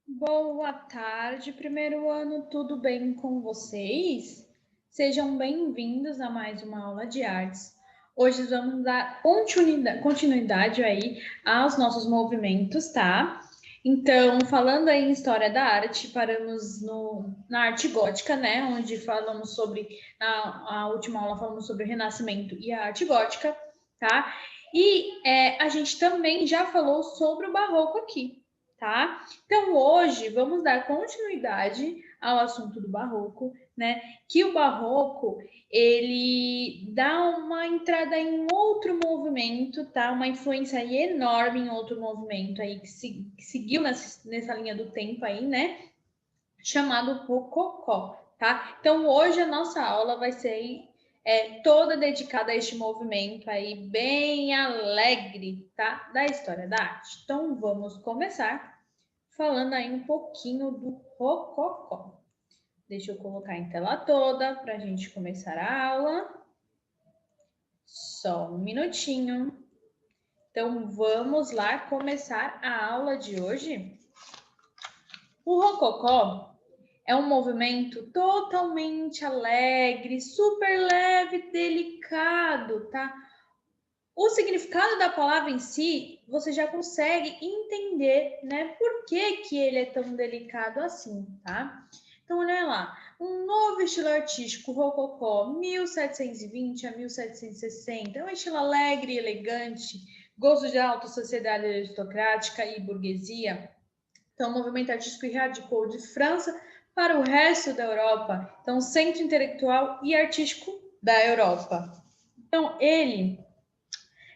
Boa tarde, primeiro ano, tudo bem com vocês? Sejam bem-vindos a mais uma aula de artes. Hoje vamos dar continuidade aí aos nossos movimentos, tá? Então, falando aí em história da arte, paramos na arte gótica, né? Onde falamos sobre, a última aula falamos sobre o Renascimento e a arte gótica, tá? E a gente também já falou sobre o Barroco aqui, tá? Então, hoje, vamos dar continuidade ao assunto do Barroco, né? Que o Barroco, ele dá uma entrada em um outro movimento, tá? Uma influência aí enorme em outro movimento aí que seguiu nessa linha do tempo aí, né? Chamado Rococó, tá? Então, hoje a nossa aula vai ser toda dedicada a este movimento aí bem alegre, tá? Da história da arte. Então, vamos começar falando aí um pouquinho do Rococó. Deixa eu colocar em tela toda para a gente começar a aula. Só um minutinho. Então, vamos lá começar a aula de hoje. O Rococó é um movimento totalmente alegre, super leve, delicado, tá? O significado da palavra em si, você já consegue entender, né? Por que que ele é tão delicado assim, tá? Então, olha lá. Um novo estilo artístico, rococó, 1720 a 1760. É um estilo alegre e elegante, gosto de alta sociedade aristocrática e burguesia. Então, o movimento artístico radicou de França para o resto da Europa. Então, centro intelectual e artístico da Europa. Então, ele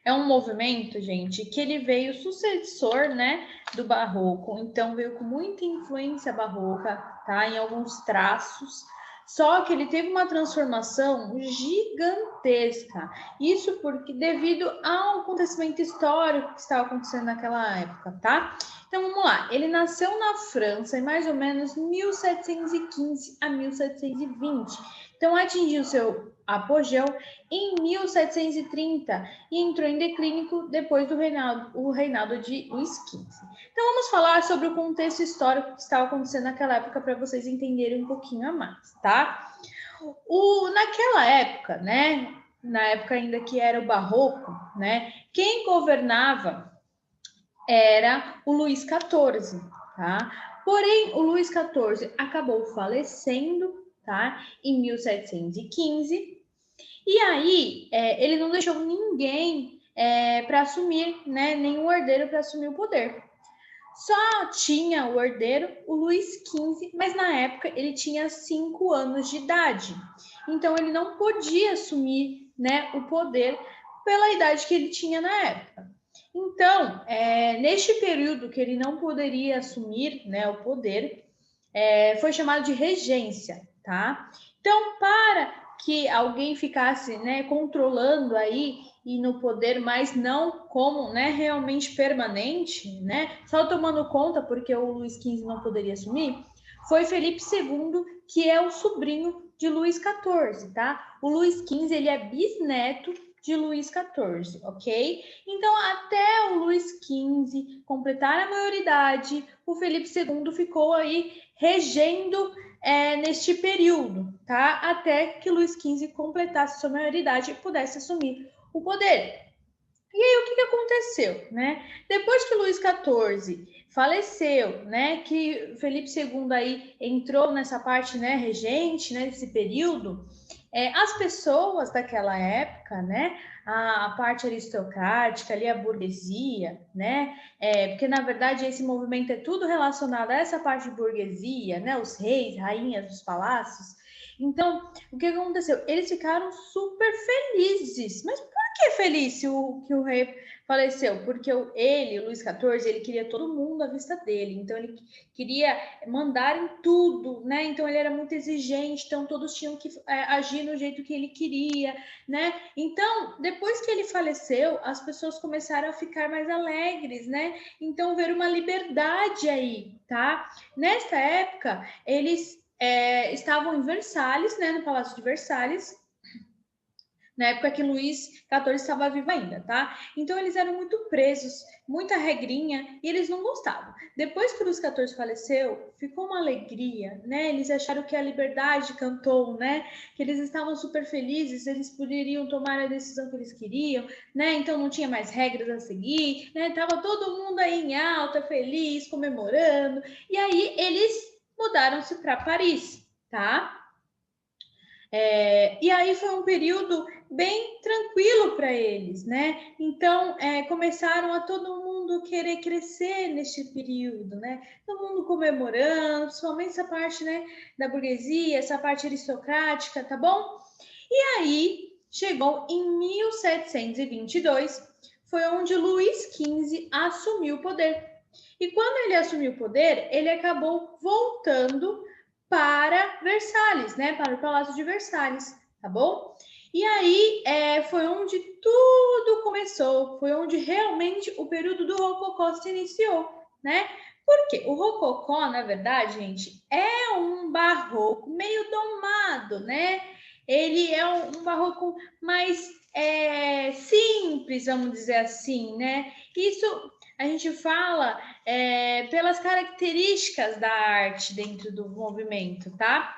é um movimento, gente, que ele veio sucessor, né, do barroco. Então veio com muita influência barroca, tá, em alguns traços. Só que ele teve uma transformação gigantesca. Isso porque devido ao acontecimento histórico que estava acontecendo naquela época, tá? Então vamos lá. Ele nasceu na França em mais ou menos 1715 a 1720. Então atingiu seu apogeu em 1730 e entrou em declínio depois do reinado de Luís XV. Então vamos falar sobre o contexto histórico que estava acontecendo naquela época para vocês entenderem um pouquinho a mais, tá? Naquela época, né? Na época ainda que era o Barroco, né? Quem governava era o Luís XIV, tá? Porém, o Luís XIV acabou falecendo, tá? Em 1715 e aí, ele não deixou ninguém para assumir, né, nenhum herdeiro para assumir o poder. Só tinha o herdeiro, o Luís XV, mas na época ele tinha 5 anos de idade. Então ele não podia assumir, né, o poder pela idade que ele tinha na época. Então, neste período que ele não poderia assumir, né, o poder, foi chamado de regência, tá? Então, para que alguém ficasse, né, controlando aí e no poder, mas não como, né, realmente permanente, né, só tomando conta porque o Luís XV não poderia assumir, foi Felipe II, que é o sobrinho de Luís XIV, tá? O Luís XV, ele é bisneto de Luís XIV, ok? Então, até o Luís XV completar a maioridade, o Felipe II ficou aí regendo neste período, tá? Até que Luís XV completasse sua maioridade e pudesse assumir o poder. E aí, o que aconteceu, né? Depois que Luís XIV faleceu, né, que Felipe II aí entrou nessa parte, né, regente, né, nesse período, as pessoas daquela época, né, a parte aristocrática, ali a burguesia, né, porque na verdade esse movimento é tudo relacionado a essa parte de burguesia, né, os reis, rainhas dos palácios. Então, o que aconteceu? Eles ficaram super felizes, mas que feliz que o rei faleceu? Porque ele, o Luís XIV, ele queria todo mundo à vista dele, então ele queria mandar em tudo, né? Então ele era muito exigente, então todos tinham que agir no jeito que ele queria, né? Então, depois que ele faleceu, as pessoas começaram a ficar mais alegres, né? Então, ver uma liberdade aí, tá? Nesta época, eles estavam em Versalhes, né? No Palácio de Versalhes, na época que Luís XIV estava vivo ainda, tá? Então eles eram muito presos, muita regrinha, e eles não gostavam. Depois que Luís XIV faleceu, ficou uma alegria, né? Eles acharam que a liberdade cantou, né? Que eles estavam super felizes, eles poderiam tomar a decisão que eles queriam, né? Então não tinha mais regras a seguir, né? Tava todo mundo aí em alta, feliz, comemorando. E aí eles mudaram-se para Paris, tá? E aí foi um período bem tranquilo para eles, né? Então começaram a todo mundo querer crescer neste período, né? Todo mundo comemorando, principalmente essa parte, né, da burguesia, essa parte aristocrática, tá bom? E aí chegou em 1722, foi onde Luís XV assumiu o poder. E quando ele assumiu o poder, ele acabou voltando para Versalhes, né? Para o Palácio de Versalhes, tá bom? E aí foi onde tudo começou, foi onde realmente o período do Rococó se iniciou, né? Porque o Rococó, na verdade, gente, é um barroco meio domado, né? Ele é um barroco mais simples, vamos dizer assim, né? Isso a gente fala pelas características da arte dentro do movimento, tá?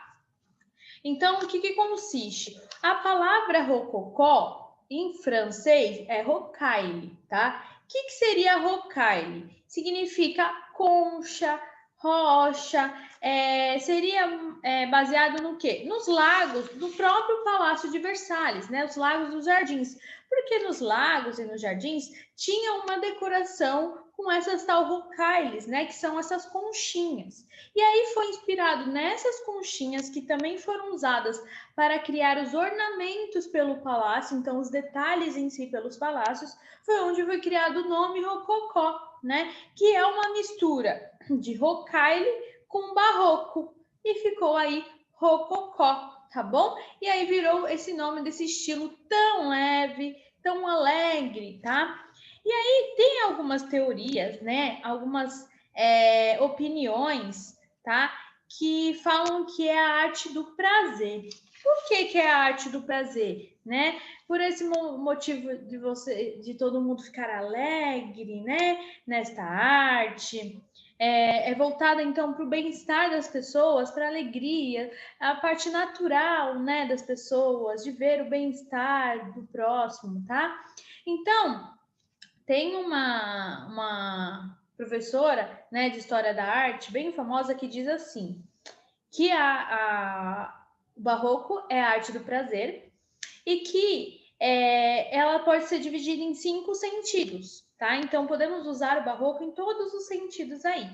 Então, o que consiste? A palavra rococó, em francês, é rocaille, tá? O que seria rocaille? Significa concha, rocha, seria baseado no quê? Nos lagos do próprio Palácio de Versalhes, né? Os lagos dos jardins. Porque nos lagos e nos jardins tinha uma decoração com essas tal rocailles, né? Que são essas conchinhas. E aí foi inspirado nessas conchinhas que também foram usadas para criar os ornamentos pelo palácio, então os detalhes em si pelos palácios, foi onde foi criado o nome rococó, né? Que é uma mistura de rocaille com barroco e ficou aí rococó, tá bom? E aí virou esse nome desse estilo tão leve, tão alegre, tá? E aí tem algumas teorias, né? Algumas opiniões, tá? Que falam que é a arte do prazer. Por que é a arte do prazer, né? Por esse motivo de todo mundo ficar alegre, né? Nesta arte. É voltada então para o bem-estar das pessoas, para a alegria, a parte natural, né, das pessoas, de ver o bem-estar do próximo, tá? Então, tem uma professora, né, de História da Arte, bem famosa, que diz assim, que o barroco é a arte do prazer e que ela pode ser dividida em 5 sentidos, tá? Então, podemos usar o barroco em todos os sentidos aí.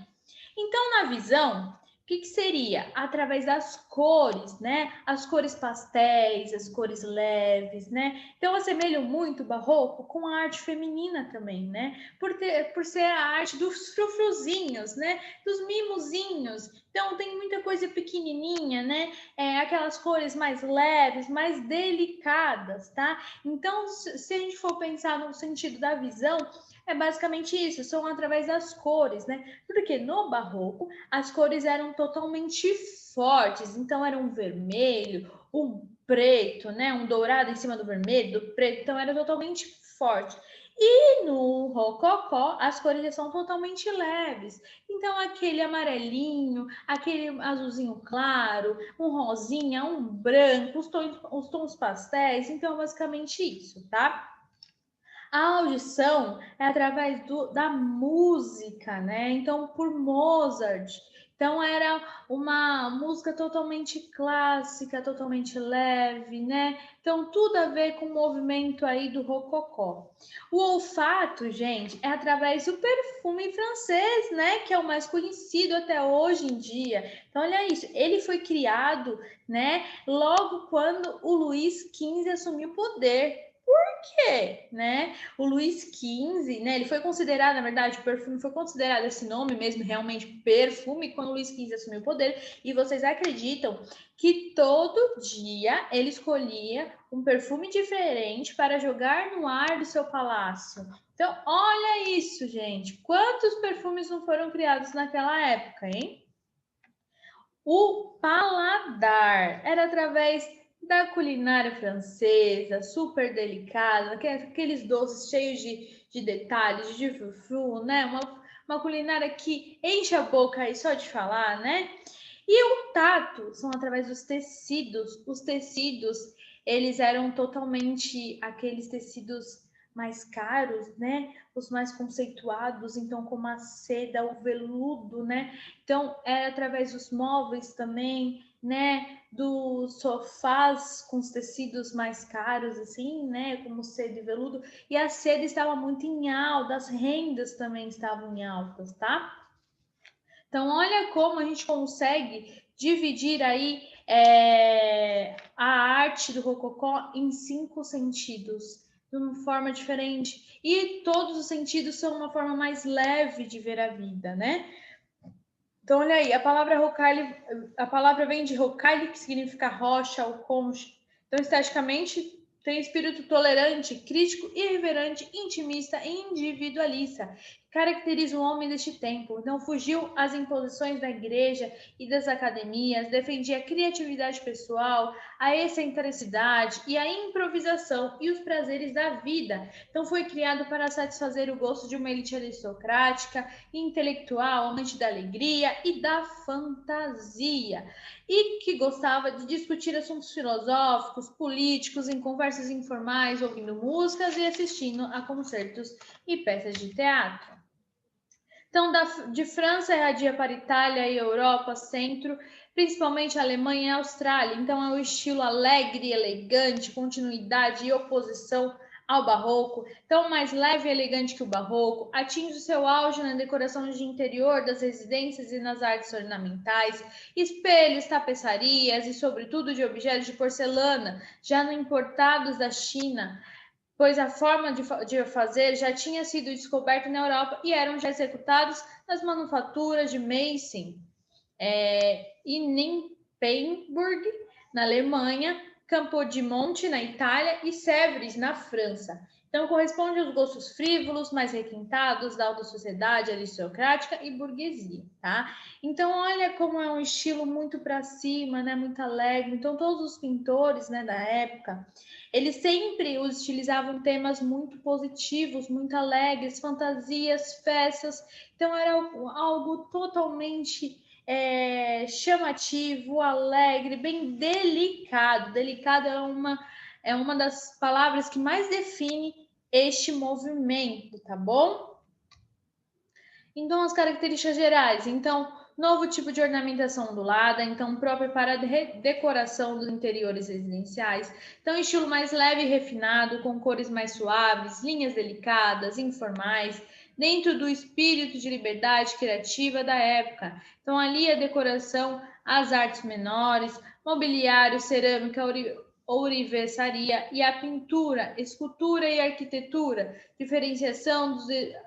Então, na visão, o que seria? Através das cores, né? As cores pastéis, as cores leves, né? Então, eu assemelho muito o barroco com a arte feminina também, né? Por ser a arte dos frufruzinhos, né? Dos mimozinhos. Então, tem muita coisa pequenininha, né? Aquelas cores mais leves, mais delicadas, tá? Então, se a gente for pensar no sentido da visão, é basicamente isso, são através das cores, né? Porque no barroco as cores eram totalmente fortes, então era um vermelho, um preto, né? Um dourado em cima do vermelho, do preto, então era totalmente forte. E no rococó as cores já são totalmente leves. Então aquele amarelinho, aquele azulzinho claro, um rosinha, um branco, os tons pastéis, então é basicamente isso, tá? A audição é através da música, né? Então, por Mozart. Então, era uma música totalmente clássica, totalmente leve, né? Então, tudo a ver com o movimento aí do rococó. O olfato, gente, é através do perfume francês, né? Que é o mais conhecido até hoje em dia. Então, olha isso. Ele foi criado, né? Logo quando o Luís XV assumiu o poder. Por quê, né? O Luís XV, né? Ele foi considerado, na verdade, o perfume foi considerado esse nome mesmo, realmente perfume, quando o Luís XV assumiu o poder. E vocês acreditam que todo dia ele escolhia um perfume diferente para jogar no ar do seu palácio? Então, olha isso, gente. Quantos perfumes não foram criados naquela época, hein? O paladar era através da culinária francesa, super delicada, aqueles doces cheios de detalhes, de frufru, né? Uma culinária que enche a boca aí só de falar, né? E o tato são através dos tecidos. Os tecidos, eles eram totalmente aqueles tecidos mais caros, né? Os mais conceituados, então como a seda, o veludo, né? Então é através dos móveis também, né? Dos sofás com os tecidos mais caros, assim, né? Como seda e veludo. E a seda estava muito em alta, as rendas também estavam em altas, tá? Então, olha como a gente consegue dividir aí a arte do rococó em 5 sentidos, de uma forma diferente. E todos os sentidos são uma forma mais leve de ver a vida, né? Então, olha aí, a palavra rocaille, a palavra vem de rocaille, que significa rocha ou concha. Então, esteticamente, tem espírito tolerante, crítico, irreverente, intimista e individualista. Caracteriza o homem deste tempo. Então, fugiu às imposições da igreja e das academias, defendia a criatividade pessoal, a excentricidade e a improvisação e os prazeres da vida. Então, foi criado para satisfazer o gosto de uma elite aristocrática, intelectual, amante da alegria e da fantasia, e que gostava de discutir assuntos filosóficos, políticos, em conversas informais, ouvindo músicas e assistindo a concertos e peças de teatro. Então, de França irradia para Itália e Europa, centro, principalmente Alemanha e Austrália. Então, é o estilo alegre, elegante, continuidade e oposição ao barroco. Então, mais leve e elegante que o barroco, atinge o seu auge na decoração de interior das residências e nas artes ornamentais, espelhos, tapeçarias e, sobretudo, de objetos de porcelana, já no importados da China, pois a forma de fazer já tinha sido descoberta na Europa e eram já executados nas manufaturas de Meissen, e Nymphenburg, na Alemanha, Capodimonte, na Itália, e Sèvres, na França. Então, corresponde aos gostos frívolos, mais requintados da alta sociedade aristocrática e burguesia, tá? Então, olha como é um estilo muito para cima, né? Muito alegre. Então, todos os pintores, né, da época, eles sempre utilizavam temas muito positivos, muito alegres, fantasias, festas. Então, era algo totalmente chamativo, alegre, bem delicado. Delicado é uma das palavras que mais define este movimento, tá bom? Então, as características gerais. Então, novo tipo de ornamentação ondulada, então próprio para decoração dos interiores residenciais. Então, estilo mais leve e refinado, com cores mais suaves, linhas delicadas, informais, dentro do espírito de liberdade criativa da época. Então, ali a decoração, as artes menores, mobiliário, cerâmica, ourivesaria e a pintura, escultura e arquitetura, diferenciação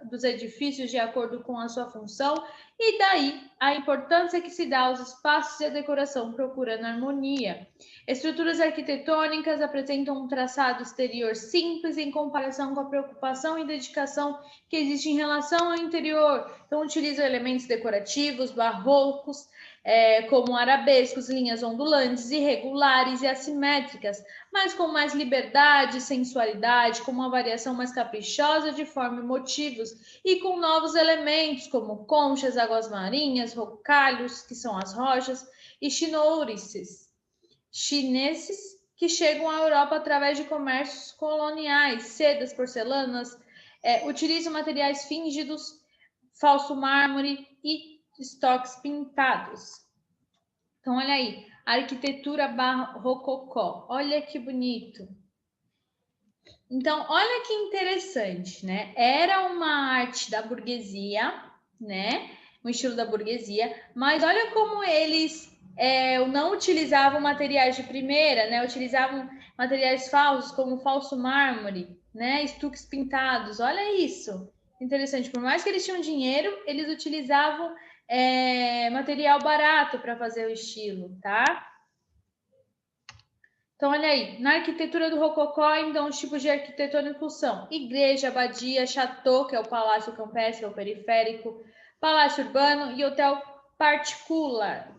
dos edifícios de acordo com a sua função, e daí a importância que se dá aos espaços e a decoração procurando harmonia. Estruturas arquitetônicas apresentam um traçado exterior simples em comparação com a preocupação e dedicação que existe em relação ao interior. Então, utilizam elementos decorativos, barrocos, como arabescos, linhas ondulantes, irregulares e assimétricas, mas com mais liberdade e sensualidade, com uma variação mais caprichosa de forma e motivos, e com novos elementos, como conchas, águas marinhas, rocalhos, que são as rochas, e chinourices, chineses, que chegam à Europa através de comércios coloniais, sedas, porcelanas, utilizam materiais fingidos, falso mármore e estoques pintados. Então, olha aí, arquitetura rococó. Olha que bonito. Então, olha que interessante, né? Era uma arte da burguesia, né? Um estilo da burguesia, mas olha como eles não utilizavam materiais de primeira, né? Utilizavam materiais falsos, como falso mármore, né? Estuques pintados. Olha isso. Interessante. Por mais que eles tinham dinheiro, eles utilizavam material barato para fazer o estilo, tá? Então, olha aí, na arquitetura do Rococó, então, os tipos de arquitetônico são igreja, abadia, chateau, que é o palácio campestre ou periférico, palácio urbano e hotel particular,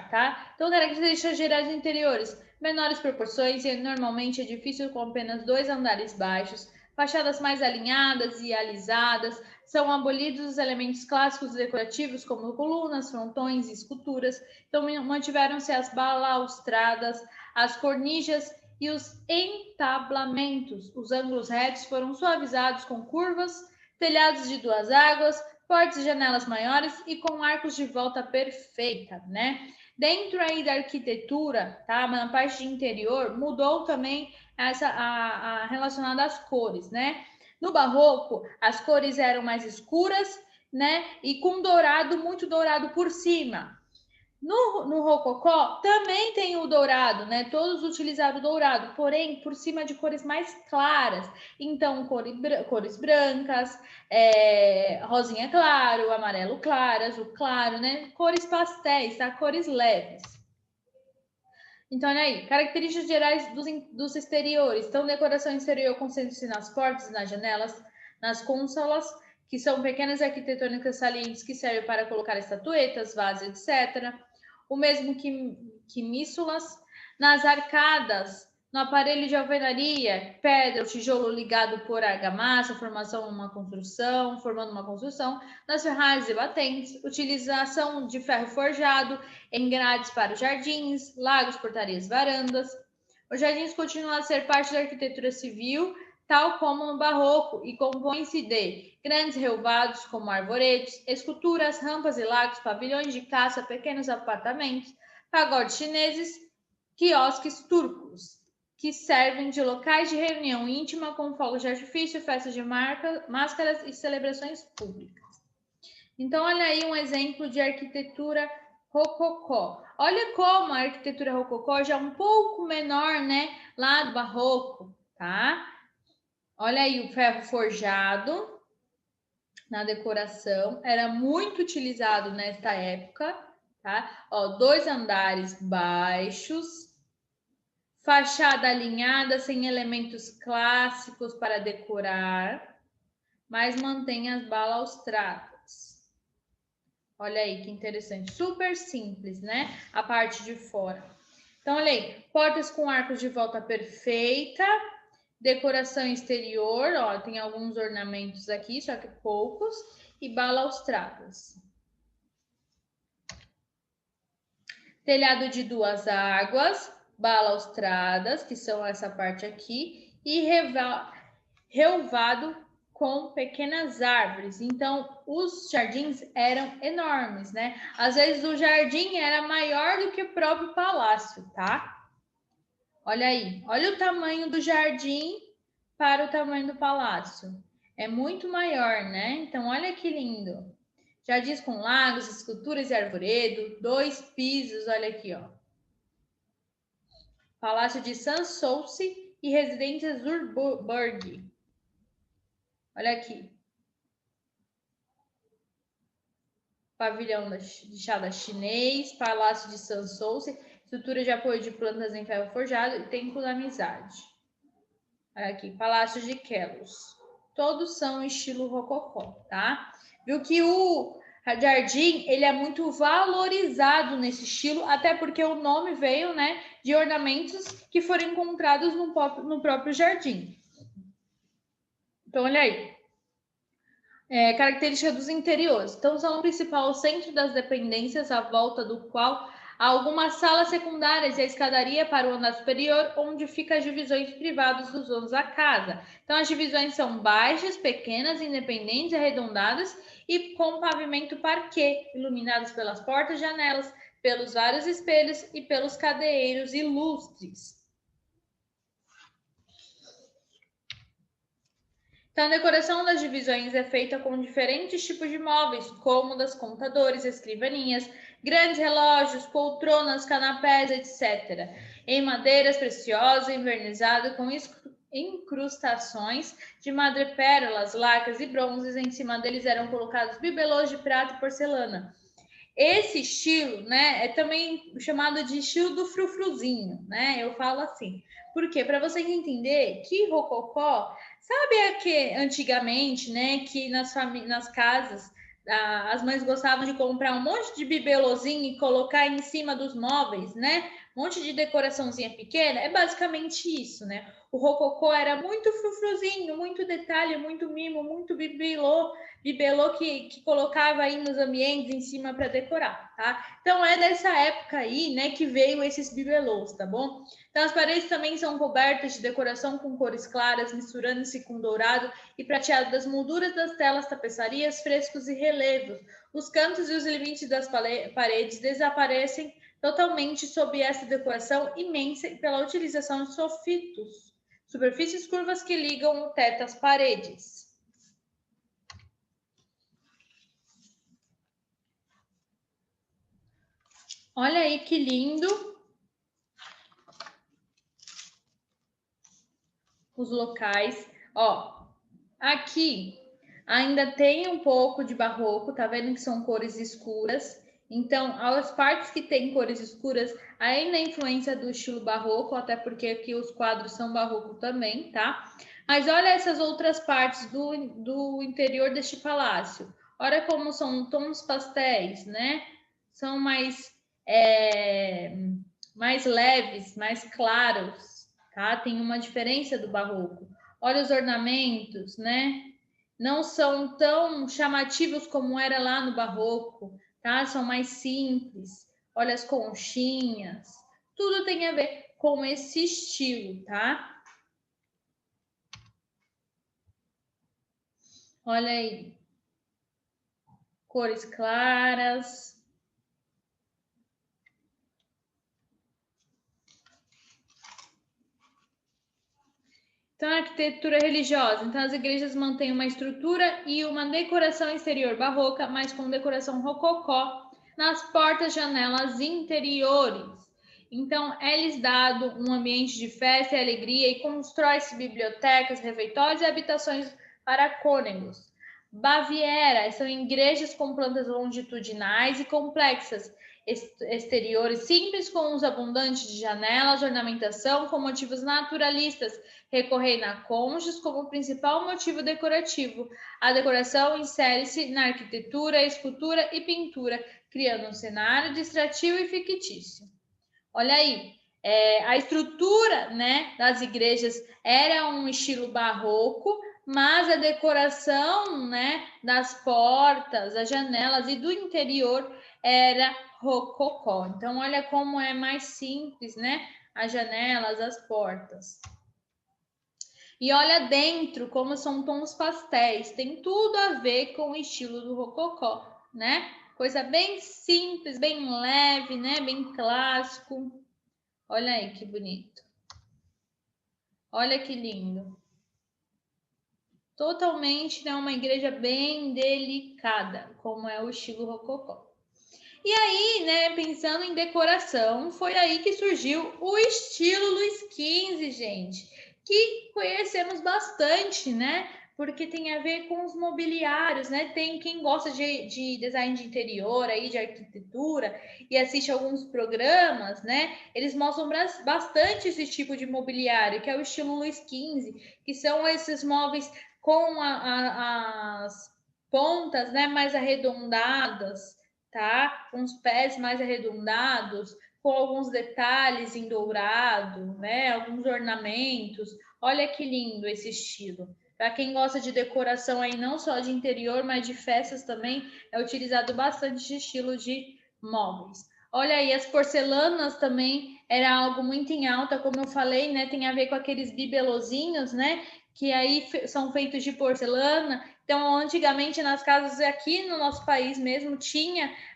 tá? Então, características gerais interiores, menores proporções e normalmente edifícios com apenas 2 andares baixos, fachadas mais alinhadas e alisadas, são abolidos os elementos clássicos decorativos como colunas, frontões e esculturas, então mantiveram-se as balaustradas, as cornichas e os entablamentos. Os ângulos retos foram suavizados com curvas, telhados de 2 águas, portas e janelas maiores e com arcos de volta perfeita, né? Dentro aí da arquitetura, tá? Na parte de interior, mudou também a relacionada às cores, né? No barroco, as cores eram mais escuras, né? E com dourado, muito dourado por cima. No rococó também tem o dourado, né? Todos utilizaram o dourado, porém por cima de cores mais claras. Então, cores brancas, rosinha claro, amarelo claro, azul claro, né? Cores pastéis, tá? Cores leves. Então, olha aí, características gerais dos exteriores. Então, decoração exterior concentra-se nas portas, nas janelas, nas cônsolas, que são pequenas arquitetônicas salientes que servem para colocar estatuetas, vasos, etc. O mesmo que míssulas. Nas arcadas, no aparelho de alvenaria, pedra, o tijolo ligado por argamassa, formando uma construção. Nas ferragens e batentes, utilização de ferro forjado em grades para os jardins, lagos, portarias, varandas. Os jardins continuam a ser parte da arquitetura civil, tal como no barroco, e compõem-se de grandes relvados, como arvoredos, esculturas, rampas e lagos, pavilhões de caça, pequenos apartamentos, pagodes chineses, quiosques turcos, que servem de locais de reunião íntima com fogos de artifício, festas de máscaras e celebrações públicas. Então, olha aí um exemplo de arquitetura rococó. Olha como a arquitetura rococó já é um pouco menor, né, lá do barroco, tá? Olha aí o ferro forjado na decoração, era muito utilizado nesta época, tá? Ó, 2 andares baixos, fachada alinhada sem elementos clássicos para decorar, mas mantém as balaustradas. Olha aí que interessante, super simples, né? A parte de fora. Então, olha aí, portas com arcos de volta perfeita, decoração exterior, ó, tem alguns ornamentos aqui, só que poucos, e balaustradas. Telhado de 2 águas, balaustradas, que são essa parte aqui, e relvado com pequenas árvores. Então, os jardins eram enormes, né? Às vezes o jardim era maior do que o próprio palácio, tá? Olha aí, olha o tamanho do jardim para o tamanho do palácio. É muito maior, né? Então, olha que lindo. Jardins com lagos, esculturas e arvoredo, 2 pisos, olha aqui, ó. Palácio de Sanssouci e Residência Zurburg. Olha aqui. Pavilhão de chá chinês, Palácio de Sanssouci, estrutura de apoio de plantas em ferro forjado e Templo da Amizade. Olha aqui, Palácio de Queluz. Todos são estilo rococó, tá? Viu que o jardim, ele é muito valorizado nesse estilo, até porque o nome veio, né, de ornamentos que foram encontrados no próprio jardim. Então, olha aí. Característica dos interiores. Então, o salão principal, o centro das dependências, à volta do qual há algumas salas secundárias e a escadaria para o andar superior, onde ficam as divisões privadas dos donos da casa. Então, as divisões são baixas, pequenas, independentes, arredondadas e com pavimento parquet, iluminadas pelas portas e janelas, pelos vários espelhos e pelos cadeeiros ilustres. Então, a decoração das divisões é feita com diferentes tipos de móveis, cômodas, computadores, escrivaninhas, grandes relógios, poltronas, canapés, etc. Em madeiras preciosas, envernizado com incrustações de madrepérolas, lacas e bronzes. Em cima deles eram colocados bibelôs de prata e porcelana. Esse estilo, né, é também chamado de estilo do frufruzinho, né? Eu falo assim. Por quê? Para vocês entenderem que rococó, sabe que antigamente, né, que nas casas as mães gostavam de comprar um monte de bibelôzinho e colocar em cima dos móveis, né? Um monte de decoraçãozinha pequena, é basicamente isso, né? O rococó era muito frufruzinho, muito detalhe, muito mimo, muito bibelô que colocava aí nos ambientes em cima para decorar, tá? Então é dessa época aí, né, que veio esses bibelôs, tá bom? Então as paredes também são cobertas de decoração com cores claras, misturando-se com dourado e prateado das molduras das telas, tapeçarias, frescos e relevos. Os cantos e os limites das paredes desaparecem totalmente sob essa decoração imensa e pela utilização de sofitos, superfícies curvas que ligam o teto às paredes. Olha aí que lindo os locais. Ó, aqui ainda tem um pouco de barroco, tá vendo que são cores escuras? Então, as partes que tem cores escuras, ainda a influência do estilo barroco, até porque aqui os quadros são barroco também, tá? Mas olha essas outras partes do interior deste palácio. Olha como são tons pastéis, né? São mais leves, mais claros, tá? Tem uma diferença do barroco. Olha os ornamentos, né? Não são tão chamativos como era lá no barroco, tá? São mais simples. Olha as conchinhas. Tudo tem a ver com esse estilo, tá? Olha aí. Cores claras. Então, a arquitetura religiosa. Então, as igrejas mantêm uma estrutura e uma decoração exterior barroca, mas com decoração rococó nas portas, janelas interiores. Então, é-lhes dado um ambiente de festa e alegria e constrói-se bibliotecas, refeitórios e habitações para cônegos. Baviera são igrejas com plantas longitudinais e complexas, exteriores simples com uso abundante de janelas, ornamentação com motivos naturalistas, recorrendo a cônjuges como principal motivo decorativo. A decoração insere-se na arquitetura, escultura e pintura, criando um cenário distrativo e fictício. Olha aí, a estrutura, né, das igrejas era um estilo barroco, mas a decoração, né, das portas, das janelas e do interior era rococó. Então, olha como é mais simples, né, as janelas, as portas. E olha dentro como são tons pastéis, tem tudo a ver com o estilo do rococó, né? Coisa bem simples, bem leve, né? Bem clássico. Olha aí que bonito. Olha que lindo. Totalmente, né, uma igreja bem delicada, como é o estilo rococó. E aí, né, pensando em decoração, foi aí que surgiu o estilo Luís XV, gente, que conhecemos bastante, né? Porque tem a ver com os mobiliários, né? Tem quem gosta de design de interior, aí, de arquitetura, e assiste alguns programas, né? Eles mostram bastante esse tipo de mobiliário, que é o estilo Luís XV, que são esses móveis com as pontas, né, mais arredondadas, tá? Com os pés mais arredondados, com alguns detalhes em dourado, né? Alguns ornamentos. Olha que lindo esse estilo. Para quem gosta de decoração aí, não só de interior, mas de festas também, é utilizado bastante esse estilo de móveis. Olha aí, as porcelanas também era algo muito em alta, como eu falei, né? Tem a ver com aqueles bibelozinhos, né? Que aí são feitos de porcelana. Então, antigamente, nas casas aqui no nosso país mesmo,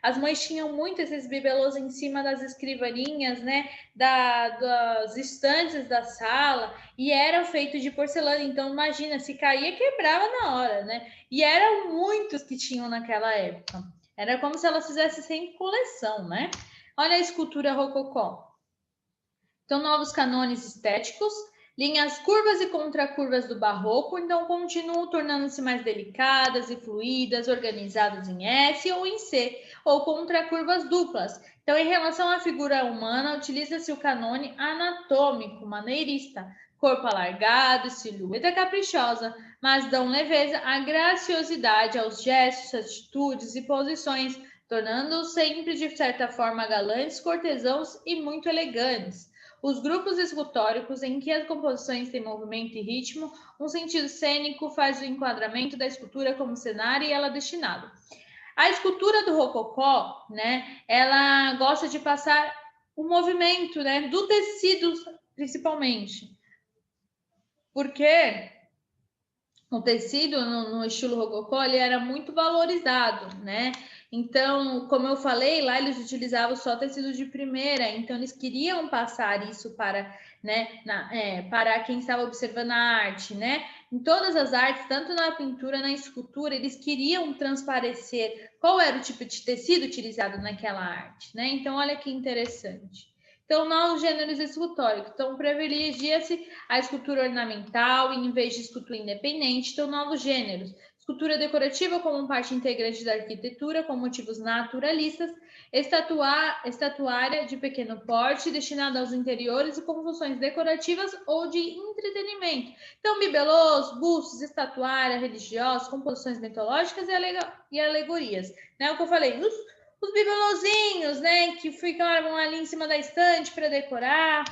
as mães tinham muito esses bibelôs em cima das escrivaninhas, né? Das estantes da sala, e eram feitos de porcelana. Então, imagina, se caía, quebrava na hora, né? E eram muitos que tinham naquela época. Era como se elas fizessem sempre coleção, né? Olha a escultura rococó. Então, novos canones estéticos, linhas curvas e contracurvas do barroco, então continuam tornando-se mais delicadas e fluídas, organizadas em S ou em C, ou contracurvas duplas. Então, em relação à figura humana, utiliza-se o canone anatômico, maneirista, corpo alargado, silhueta caprichosa, mas dão leveza à graciosidade aos gestos, atitudes e posições, tornando-os sempre, de certa forma, galantes, cortesãos e muito elegantes. Os grupos escultóricos, em que as composições têm movimento e ritmo, um sentido cênico faz o enquadramento da escultura como cenário e ela destinado. A escultura do rococó, né, ela gosta de passar o movimento, né, do tecido, principalmente. Porque o tecido no estilo rococó ele era muito valorizado, né? Então, como eu falei, lá eles utilizavam só tecido de primeira, então eles queriam passar isso para, né, para quem estava observando a arte, né? Em todas as artes, tanto na pintura, na escultura, eles queriam transparecer qual era o tipo de tecido utilizado naquela arte, né? Então, olha que interessante. Então, novos gêneros escultóricos. Então, privilegia-se a escultura ornamental em vez de escultura independente. Então, novos gêneros. Escultura decorativa como parte integrante da arquitetura, com motivos naturalistas. Estatuária de pequeno porte, destinada aos interiores e com funções decorativas ou de entretenimento. Então, bibelôs, bustos, estatuária, religiosos, composições mitológicas e alegorias. Né? O que eu falei, os bibelôzinhos, né, que ficavam ali em cima da estante para decorar.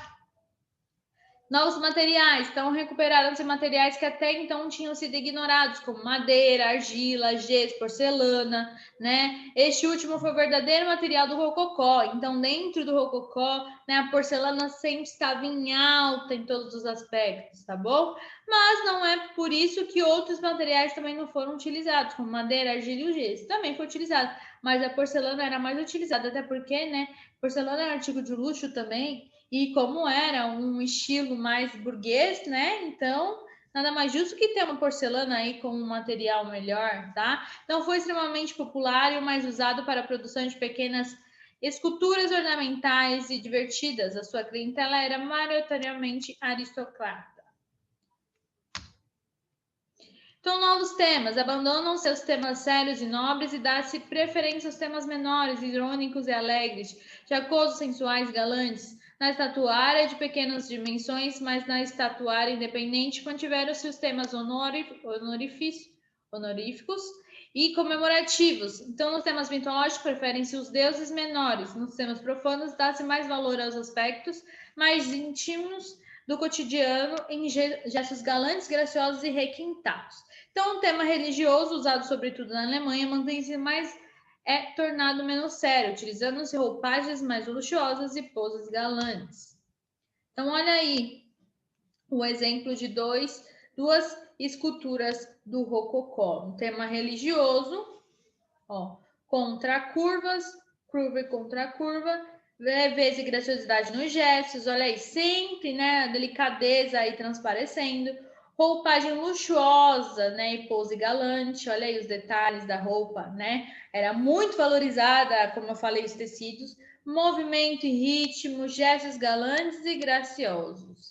Novos materiais, então recuperaram-se materiais que até então tinham sido ignorados, como madeira, argila, gesso, porcelana, né? Este último foi o verdadeiro material do rococó. Então, dentro do rococó, né, a porcelana sempre estava em alta em todos os aspectos, tá bom? Mas não é por isso que outros materiais também não foram utilizados, como madeira, argila e o gesso. Também foi utilizado, mas a porcelana era mais utilizada, até porque, né, porcelana é um artigo de luxo também. E como era um estilo mais burguês, né? Então, nada mais justo que ter uma porcelana aí com um material melhor, tá? Então, foi extremamente popular e o mais usado para a produção de pequenas esculturas ornamentais e divertidas. A sua clientela era maioritariamente aristocrata. Então, novos temas. Abandonam seus temas sérios e nobres e dá-se preferência aos temas menores, irônicos e alegres, jocosos, sensuais, galantes. Na estatuária de pequenas dimensões, mas na estatuária independente mantiveram-se os temas honoríficos e comemorativos. Então, nos temas mitológicos, preferem-se os deuses menores. Nos temas profanos, dá-se mais valor aos aspectos mais íntimos do cotidiano em gestos galantes, graciosos e requintados. Então, o tema religioso, usado sobretudo na Alemanha, mantém-se mais tornado menos sério, utilizando-se roupagens mais luxuosas e poses galantes. Então, olha aí o exemplo de duas esculturas do rococó. Um tema religioso, ó, contra curvas, curva e contra curva, leveza e graciosidade nos gestos, olha aí, sempre, né, a delicadeza aí transparecendo, roupagem luxuosa, né, e pose galante, olha aí os detalhes da roupa, né, era muito valorizada, como eu falei, os tecidos, movimento e ritmo, gestos galantes e graciosos.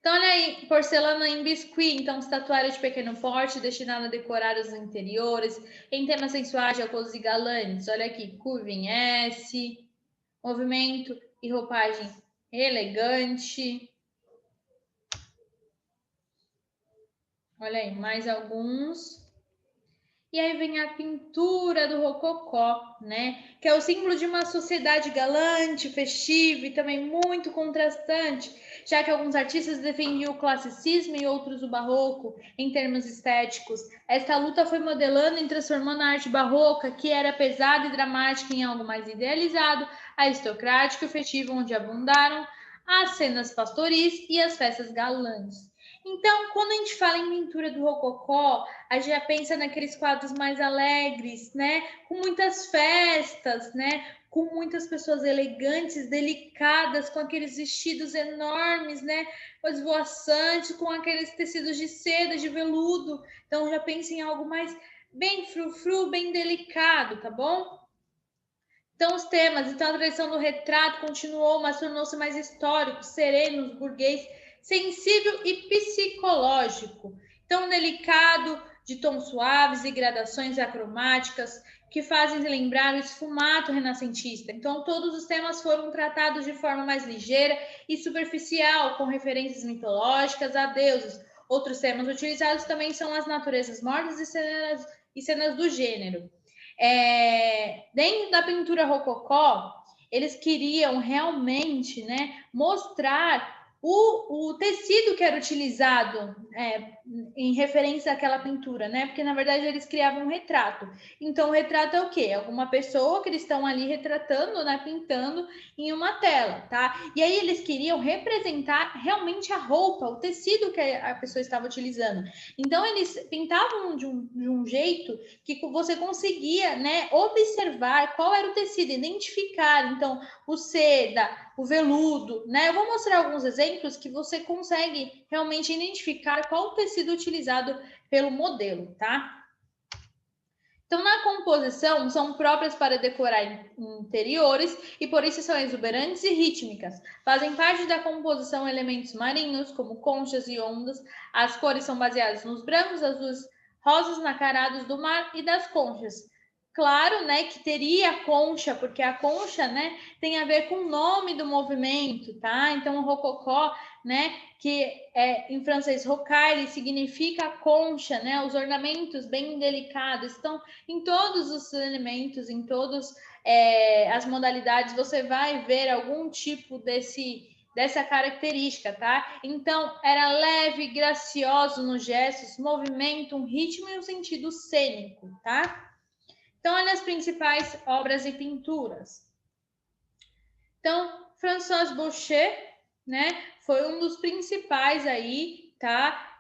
Então, olha aí, porcelana em biscuit, então, estatuária de pequeno porte, destinada a decorar os interiores, em temas sensuais, jocosos e galantes. Olha aqui, curva em S, movimento e roupagem elegante. Olha aí, mais alguns. E aí vem a pintura do rococó, né? Que é o símbolo de uma sociedade galante, festiva e também muito contrastante, já que alguns artistas defendiam o classicismo e outros o barroco em termos estéticos. Esta luta foi modelando e transformando a arte barroca, que era pesada e dramática, em algo mais idealizado, aristocrático e festivo, onde abundaram as cenas pastoris e as festas galantes. Então, quando a gente fala em pintura do rococó, a gente já pensa naqueles quadros mais alegres, né? Com muitas festas, né? Com muitas pessoas elegantes, delicadas, com aqueles vestidos enormes, né? Esvoaçantes, com aqueles tecidos de seda, de veludo. Então, já pensa em algo mais bem frufru, bem delicado, tá bom? Então, os temas. Então, a tradição do retrato continuou, mas tornou-se mais histórico, sereno, burguês, sensível e psicológico. Então, delicado, de tons suaves e gradações acromáticas que fazem lembrar o esfumato renascentista. Então, todos os temas foram tratados de forma mais ligeira e superficial, com referências mitológicas a deuses. Outros temas utilizados também são as naturezas mortas e cenas do gênero. Dentro da pintura rococó, eles queriam realmente, né, mostrar o tecido que era utilizado em referência àquela pintura, né? Porque, na verdade, eles criavam um retrato. Então, o retrato é o quê? Alguma pessoa que eles estão ali retratando, né? Pintando em uma tela, tá? E aí eles queriam representar realmente a roupa, o tecido que a pessoa estava utilizando. Então, eles pintavam de um jeito que você conseguia, né, observar qual era o tecido, identificar. Então, o seda, o veludo, né? Eu vou mostrar alguns exemplos que você consegue realmente identificar qual o tecido utilizado pelo modelo, tá? Então, na composição, são próprias para decorar interiores e por isso são exuberantes e rítmicas. Fazem parte da composição elementos marinhos, como conchas e ondas. As cores são baseadas nos brancos, azuis, rosas nacarados do mar e das conchas. Claro, né, que teria a concha, porque a concha, né, tem a ver com o nome do movimento, tá? Então, o rococó, né, que em francês rocaille, significa concha, né? Os ornamentos bem delicados estão em todos os elementos, em todas as modalidades, você vai ver algum tipo dessa característica, tá? Então, era leve, gracioso nos gestos, movimento, um ritmo e um sentido cênico, tá? Então, olha as principais obras e pinturas. Então, François Boucher, né, foi um dos principais aí, tá?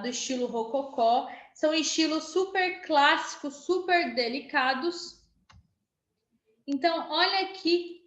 Do estilo rococó. São estilos super clássicos, super delicados. Então, olha aqui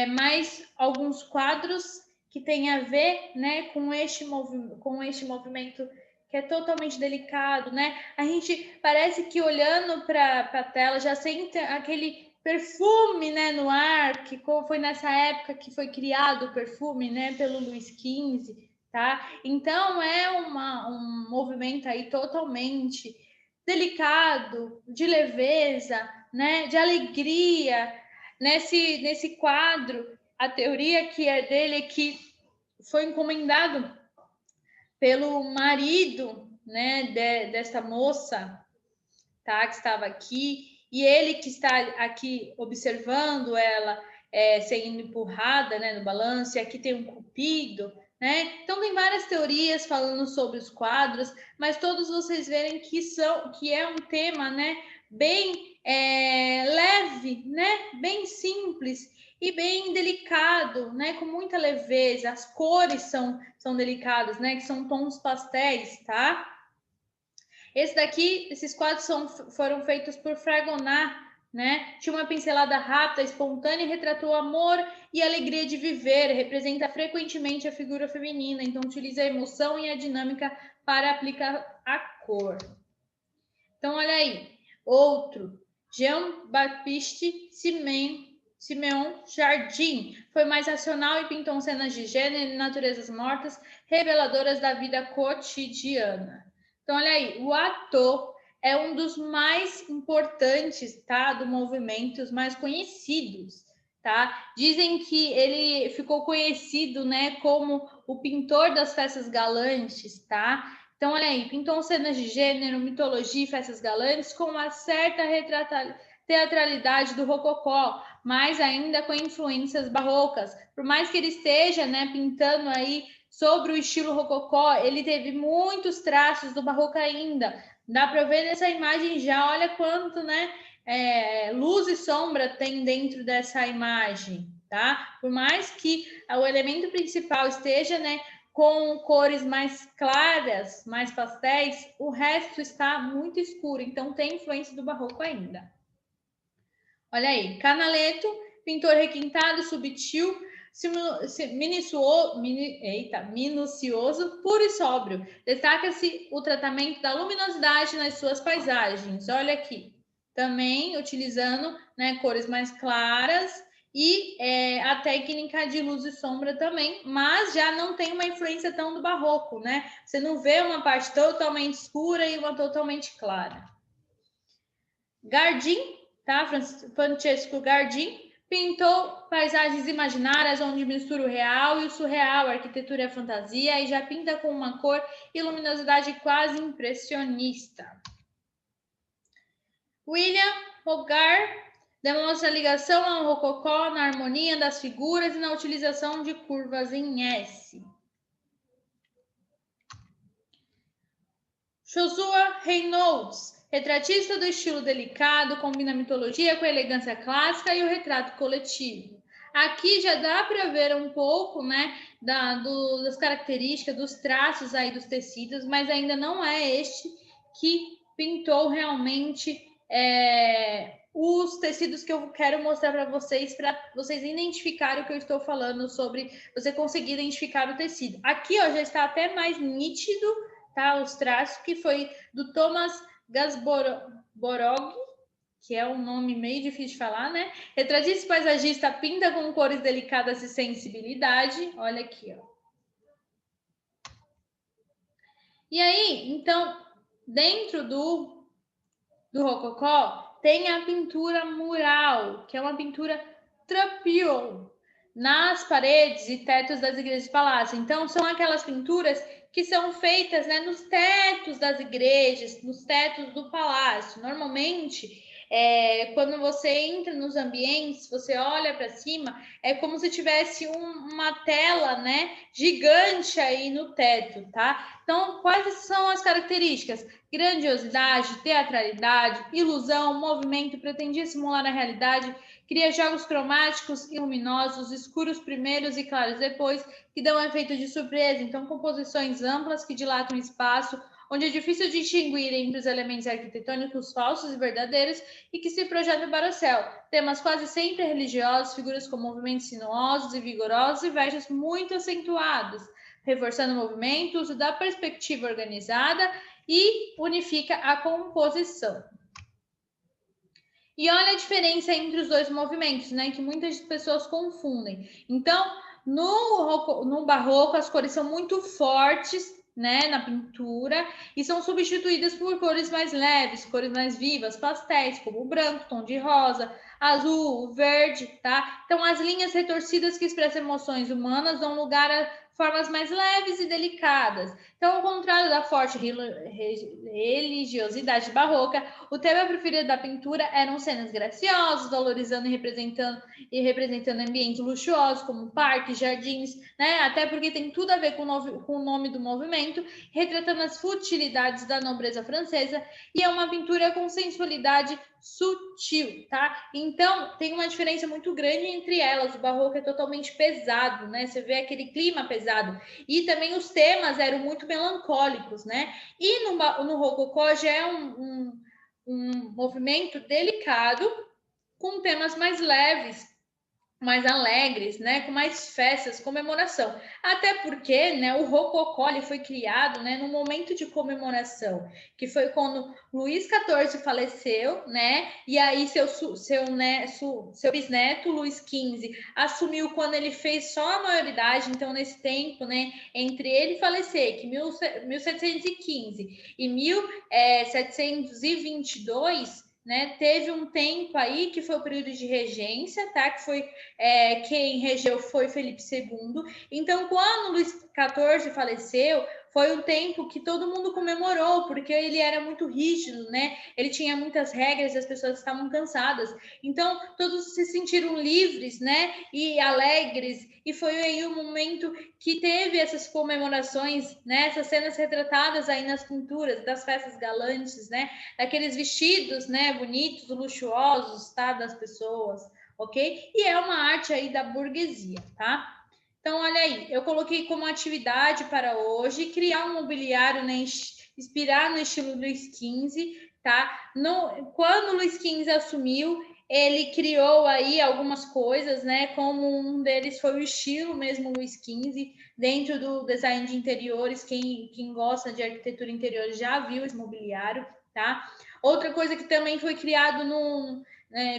mais alguns quadros que tem a ver, né, com este movimento que é totalmente delicado, né? A gente parece que olhando para a tela já sente aquele perfume, né, no ar, que foi nessa época que foi criado o perfume, né, pelo Luís XV, tá? Então é um movimento aí totalmente delicado, de leveza, né, de alegria. Nesse quadro, a teoria que é dele é que foi encomendado pelo marido, né, dessa moça, tá, que estava aqui, e ele que está aqui observando ela sendo empurrada, né, no balanço, e aqui tem um cupido, né? Então tem várias teorias falando sobre os quadros, mas todos vocês verem que é um tema, né, bem leve, né, bem simples e bem delicado, né, com muita leveza. As cores são delicadas, né, que são tons pastéis, tá? Esses quadros foram feitos por Fragonard, né? Tinha uma pincelada rápida, espontânea e retratou o amor e a alegria de viver. Representa frequentemente a figura feminina, então utiliza a emoção e a dinâmica para aplicar a cor. Então, olha aí. Outro, Jean-Baptiste Simeon Jardim. Foi mais racional e pintou cenas de gênero e naturezas mortas, reveladoras da vida cotidiana. Então, olha aí, o ator é um dos mais importantes, tá? Do movimento, os mais conhecidos, tá? Dizem que ele ficou conhecido, né, como o pintor das festas galantes, tá? Então, olha aí, pintou cenas de gênero, mitologia e festas galantes com uma certa teatralidade do rococó, mas ainda com influências barrocas. Por mais que ele esteja, né, pintando aí sobre o estilo rococó, ele teve muitos traços do barroco ainda. Dá para ver nessa imagem já, olha quanto, né, luz e sombra tem dentro dessa imagem, tá? Por mais que o elemento principal esteja, né, com cores mais claras, mais pastéis, o resto está muito escuro, então tem influência do barroco ainda. Olha aí, Canaletto, pintor requintado, subtil, minucioso, puro e sóbrio. Destaca-se o tratamento da luminosidade nas suas paisagens. Olha aqui, também utilizando, né, cores mais claras e a técnica de luz e sombra também, mas já não tem uma influência tão do barroco, né? Você não vê uma parte totalmente escura e uma totalmente clara. Gardin, tá? Francesco Gardin pintou paisagens imaginárias onde mistura o real e o surreal, a arquitetura e a fantasia, e já pinta com uma cor e luminosidade quase impressionista. William Hogarth demonstra a ligação ao rococó na harmonia das figuras e na utilização de curvas em S. Joshua Reynolds, retratista do estilo delicado, combina a mitologia com a elegância clássica e o retrato coletivo. Aqui já dá para ver um pouco, né, das características, dos traços aí dos tecidos, mas ainda não é este que pintou realmente os tecidos que eu quero mostrar para vocês identificarem o que eu estou falando sobre, você conseguir identificar o tecido. Aqui, ó, já está até mais nítido, tá? Os traços, que foi do Thomas Gasborog, que é um nome meio difícil de falar, né? Retratista e paisagista, pinta com cores delicadas e sensibilidade. Olha aqui, ó. E aí, então, dentro do rococó, tem a pintura mural, que é uma pintura trapeau, nas paredes e tetos das igrejas e palácios. Então, são aquelas pinturas que são feitas, né, nos tetos das igrejas, nos tetos do palácio. Normalmente, quando você entra nos ambientes, você olha para cima, é como se tivesse uma tela, né, gigante aí no teto, tá? Então, quais são as características? Grandiosidade, teatralidade, ilusão, movimento, pretendia simular a realidade, cria jogos cromáticos e luminosos, escuros primeiros e claros depois, que dão um efeito de surpresa. Então, composições amplas que dilatam o espaço, onde é difícil distinguir entre os elementos arquitetônicos falsos e verdadeiros e que se projetam para o céu. Temas quase sempre religiosos, figuras com movimentos sinuosos e vigorosos e vestes muito acentuados, reforçando o movimento, o uso da perspectiva organizada e unifica a composição. E olha a diferença entre os dois movimentos, né? Que muitas pessoas confundem. Então, no barroco, as cores são muito fortes, né, na pintura, e são substituídas por cores mais leves, cores mais vivas, pastéis, como o branco, tom de rosa, azul, verde, tá? Então, as linhas retorcidas que expressam emoções humanas dão lugar a formas mais leves e delicadas. Então, ao contrário da forte religiosidade barroca, o tema preferido da pintura eram cenas graciosas, valorizando e representando ambientes luxuosos, como parques, jardins, né? Até porque tem tudo a ver com o nome do movimento, retratando as futilidades da nobreza francesa, e é uma pintura com sensualidade sutil, tá? Então, tem uma diferença muito grande entre elas. O barroco é totalmente pesado, né? Você vê aquele clima pesado. E também os temas eram muito melancólicos, né? E no rococó já é um movimento delicado, com temas mais leves, mais alegres, né, com mais festas, comemoração. Até porque, né, o rococó ele foi criado, né, num momento de comemoração, que foi quando Luís XIV faleceu, né, e aí seu bisneto Luís XV assumiu quando ele fez só a maioridade. Então, nesse tempo, né, entre ele falecer, que 1715 e 1722, né, teve um tempo aí que foi o período de regência, tá? Que foi quem regeu foi Felipe II. Então, quando Luís XIV faleceu, foi um tempo que todo mundo comemorou, porque ele era muito rígido, né? Ele tinha muitas regras e as pessoas estavam cansadas. Então, todos se sentiram livres, né? E alegres. E foi aí o momento que teve essas comemorações, né? Essas cenas retratadas aí nas pinturas das festas galantes, né? Daqueles vestidos, né? Bonitos, luxuosos, tá? Das pessoas, ok? E é uma arte aí da burguesia, tá? Então, olha aí, eu coloquei como atividade para hoje criar um mobiliário, né, inspirar no estilo Luís XV, tá? Quando Luís XV assumiu, ele criou aí algumas coisas, né? Como um deles foi o estilo mesmo Luís XV, dentro do design de interiores. Quem gosta de arquitetura interior já viu esse mobiliário, tá? Outra coisa que também foi criado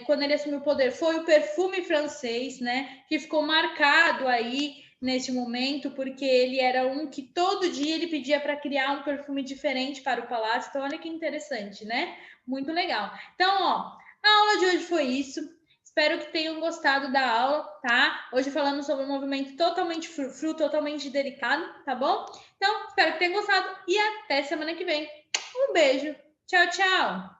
quando ele assumiu o poder foi o perfume francês, né? Que ficou marcado aí nesse momento, porque ele era um que todo dia ele pedia para criar um perfume diferente para o palácio. Então, olha que interessante, né? Muito legal. Então, ó, a aula de hoje foi isso. Espero que tenham gostado da aula, tá? Hoje falamos sobre um movimento totalmente totalmente delicado, tá bom? Então, espero que tenham gostado e até semana que vem. Um beijo. Tchau, tchau.